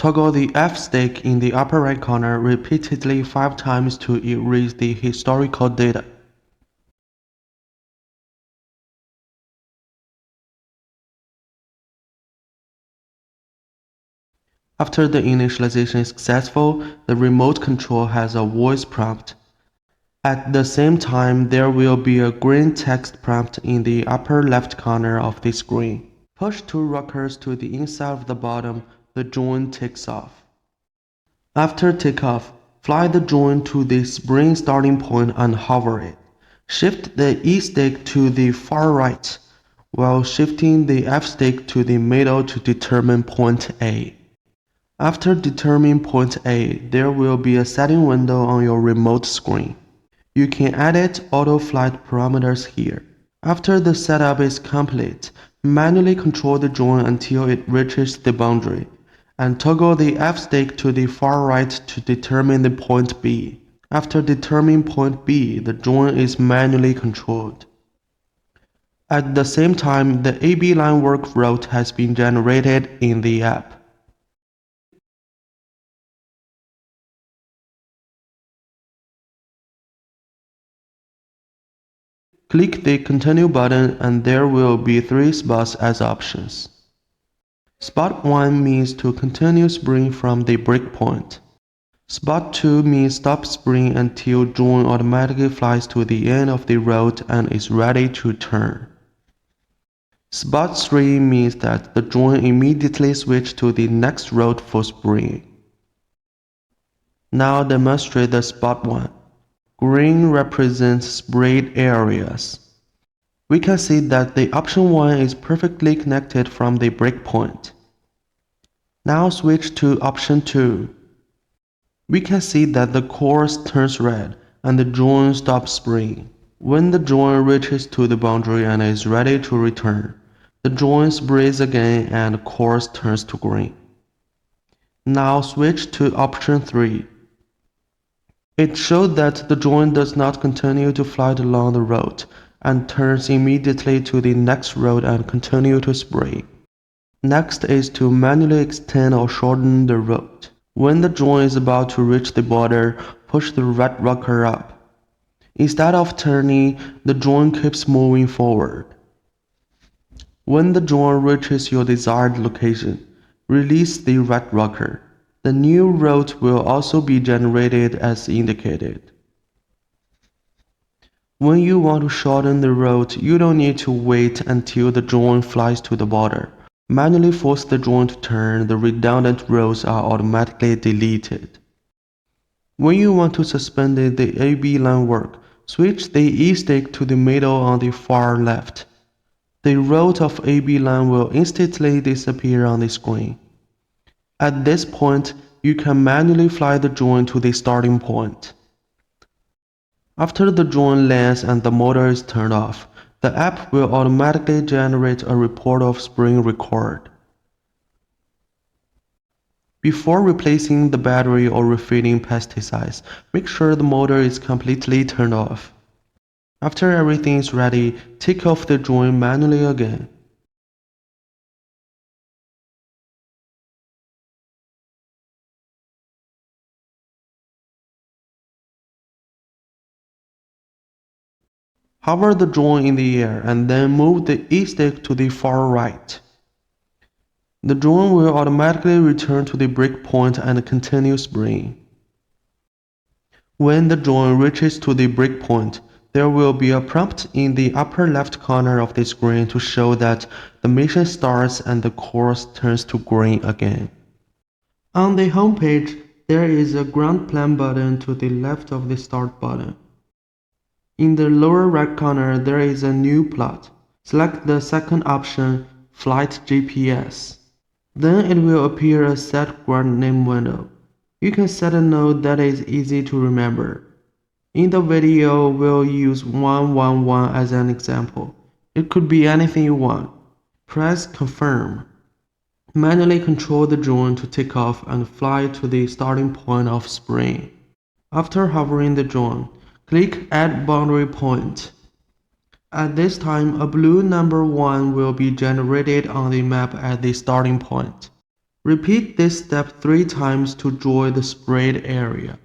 Toggle the F stick in the upper right corner repeatedly 5 times to erase the historical data. After the initialization is successful, the remote control has a voice prompt. At the same time, there will be a green text prompt in the upper left corner of the screen. Push 2 rockers to the inside of the bottom, the drone takes off. After takeoff, fly the drone to the spring starting point and hover it. Shift the E stick to the far right, while shifting the F stick to the middle to determine point A. After determining point A, there will be a setting window on your remote screen. You can edit auto flight parameters here. After the setup is complete, manually control the drone until it reaches the boundary, and toggle the F stick to the far right to determine the point B. After determining point B, the drone is manually controlled. At the same time, the AB line work route has been generated in the app. Click the Continue button and there will be 3 spots as options. Spot 1 means to continue spring from the breakpoint. Spot 2 means stop spring until drone automatically flies to the end of the route and is ready to turn. Spot 3 means that the drone immediately switches to the next route for spring. Now demonstrate the spot 1. Green represents sprayed areas. We can see that the option 1 is perfectly connected from the breakpoint. Now switch to option 2. We can see that the course turns red and the drone stops spraying. When the drone reaches to the boundary and is ready to return, the drone sprays again and the course turns to green. Now switch to option 3. It shows that the drone does not continue to fly along the road and turns immediately to the next road and continue to spray. Next is to manually extend or shorten the road. When the drone is about to reach the border, push the red rocker up. Instead of turning, the drone keeps moving forward. When the drone reaches your desired location, release the red rocker. The new route will also be generated as indicated. When you want to shorten the route, you don't need to wait until the drone flies to the border. Manually force the drone to turn, the redundant routes are automatically deleted. When you want to suspend the AB line work, switch the E stick to the middle on the far left. The route of AB line will instantly disappear on the screen. At this point, you can manually fly the drone to the starting point. After the drone lands and the motor is turned off, the app will automatically generate a report of spring record. Before replacing the battery or refilling pesticides, make sure the motor is completely turned off. After everything is ready, take off the drone manually again. Hover the drone in the air and then move the E stick to the far right. The drone will automatically return to the breakpoint and continue spraying. When the drone reaches to the breakpoint, there will be a prompt in the upper left corner of the screen to show that the mission starts and the course turns to green again. On the home page, there is a ground plan button to the left of the start button. In the lower right corner, there is a new plot. Select the second option, Flight GPS. Then it will appear a set ground name window. You can set a node that is easy to remember. In the video, we'll use 111 as an example. It could be anything you want. Press Confirm. Manually control the drone to take off and fly to the starting point of spraying. After hovering the drone, click Add Boundary Point. At this time, a blue number 1 will be generated on the map at the starting point. Repeat this step 3 times to draw the sprayed area.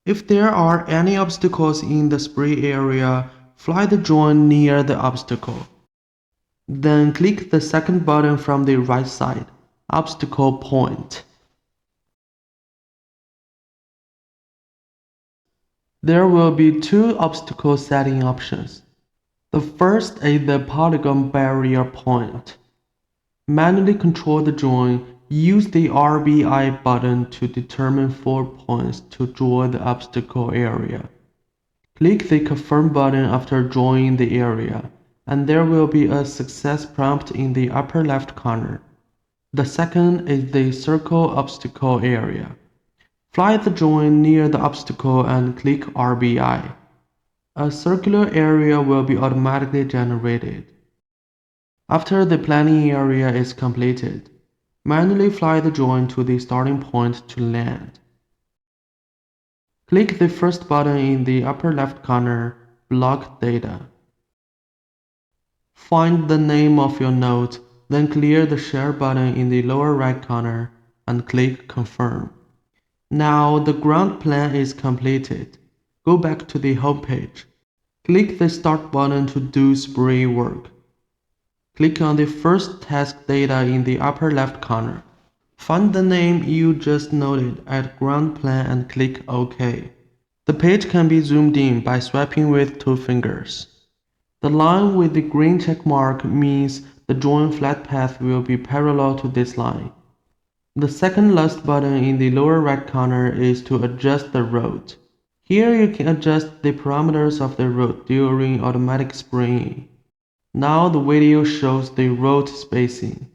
If there are any obstacles in the spray area, fly the drone near the obstacle. Then click the second button from the right side, Obstacle Point. There will be two obstacle setting options. The first is the polygon barrier point. Manually control the drone. Use the RBI button to determine 4 points to draw the obstacle area. Click the Confirm button after drawing the area, and there will be a success prompt in the upper left corner. The second is the Circle Obstacle area. Fly the drone near the obstacle and click RBI. A circular area will be automatically generated. After the planning area is completed, manually fly the drone to the starting point to land. Click the first button in the upper left corner, Block Data. Find the name of your node, then clear the Share button in the lower right corner and click Confirm. Now the ground plan is completed. Go back to the home page. Click the Start button to do spray work. Click on the first task data in the upper left corner. Find the name you just noted at ground plan and click OK. The page can be zoomed in by swiping with 2 fingers. The line with the green check mark means the drone flight path will be parallel to this line. The second last button in the lower right corner is to adjust the road. Here you can adjust the parameters of the road during automatic spraying. Now the video shows the road spacing.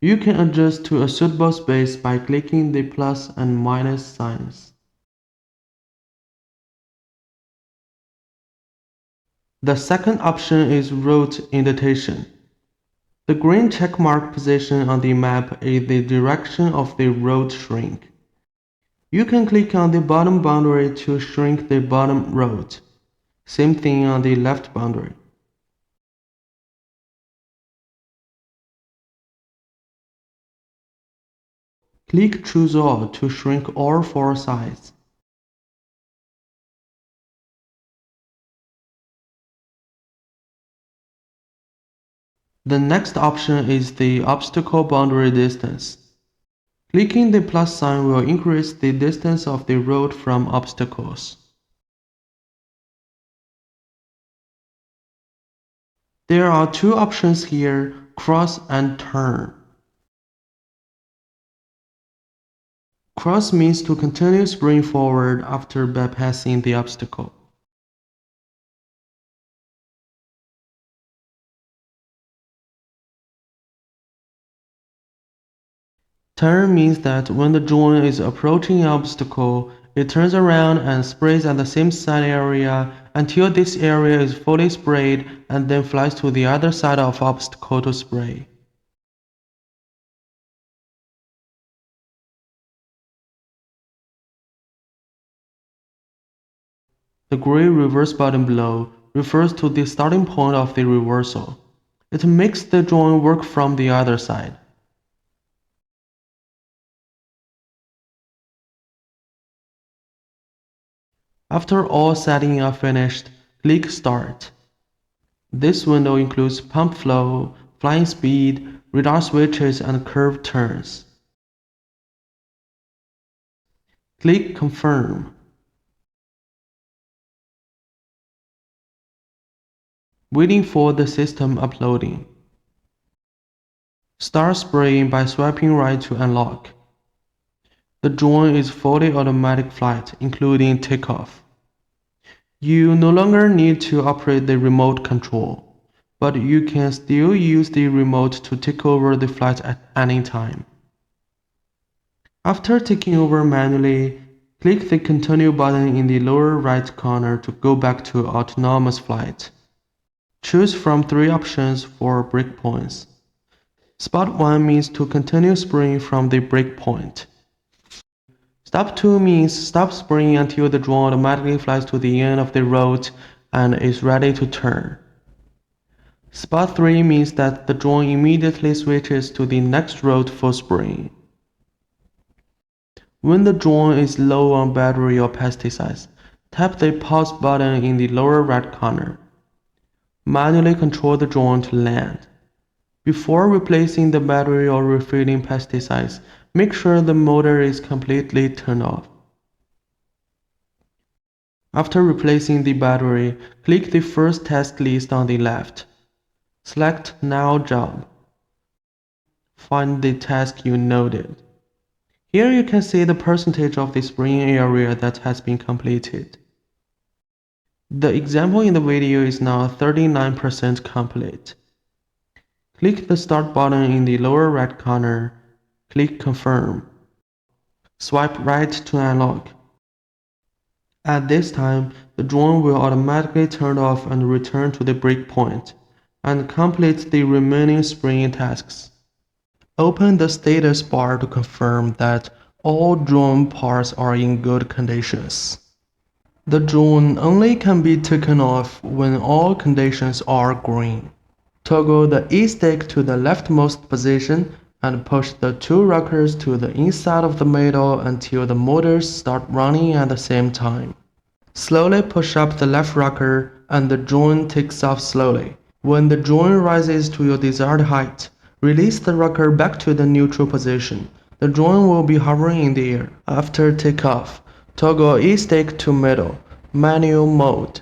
You can adjust to a suitable space by clicking the plus and minus signs. The second option is road indentation. The green checkmark position on the map is the direction of the road shrink. You can click on the bottom boundary to shrink the bottom road. Same thing on the left boundary. Click Choose All to shrink all 4 sides. The next option is the obstacle boundary distance. Clicking the plus sign will increase the distance of the road from obstacles. There are 2 options here, cross and turn. Cross means to continue spraying forward after bypassing the obstacle. Turn means that when the drone is approaching an obstacle, it turns around and sprays at the same side area until this area is fully sprayed and then flies to the other side of the obstacle to spray. The gray reverse button below refers to the starting point of the reversal. It makes the drone work from the other side. After all settings are finished, click Start. This window includes pump flow, flying speed, radar switches, and curved turns. Click Confirm. Waiting for the system uploading. Start spraying by swiping right to unlock. The drone is fully automatic flight, including takeoff. You no longer need to operate the remote control, but you can still use the remote to take over the flight at any time. After taking over manually, click the Continue button in the lower right corner to go back to autonomous flight. Choose from 3 options for breakpoints. Spot 1 means to continue spraying from the breakpoint. Stop 2 means stop spraying until the drone automatically flies to the end of the road and is ready to turn. Spot 3 means that the drone immediately switches to the next road for spraying. When the drone is low on battery or pesticides, tap the pause button in the lower right corner. Manually control the drone to land. Before replacing the battery or refilling pesticides, make sure the motor is completely turned off. After replacing the battery, click the first task list on the left. Select Now Job. Find the task you noted. Here you can see the percentage of the spraying area that has been completed. The example in the video is now 39% complete. Click the Start button in the lower right corner. Click Confirm. Swipe right to unlock. At this time, the drone will automatically turn off and return to the breakpoint, and complete the remaining spraying tasks. Open the status bar to confirm that all drone parts are in good conditions. The drone only can be taken off when all conditions are green. Toggle the E stick to the leftmost position and push the two rockers to the inside of the middle until the motors start running at the same time. Slowly push up the left rocker and the drone takes off slowly. When the drone rises to your desired height, release the rocker back to the neutral position. The drone will be hovering in the air. After takeoff, toggle E stick to middle, manual mode.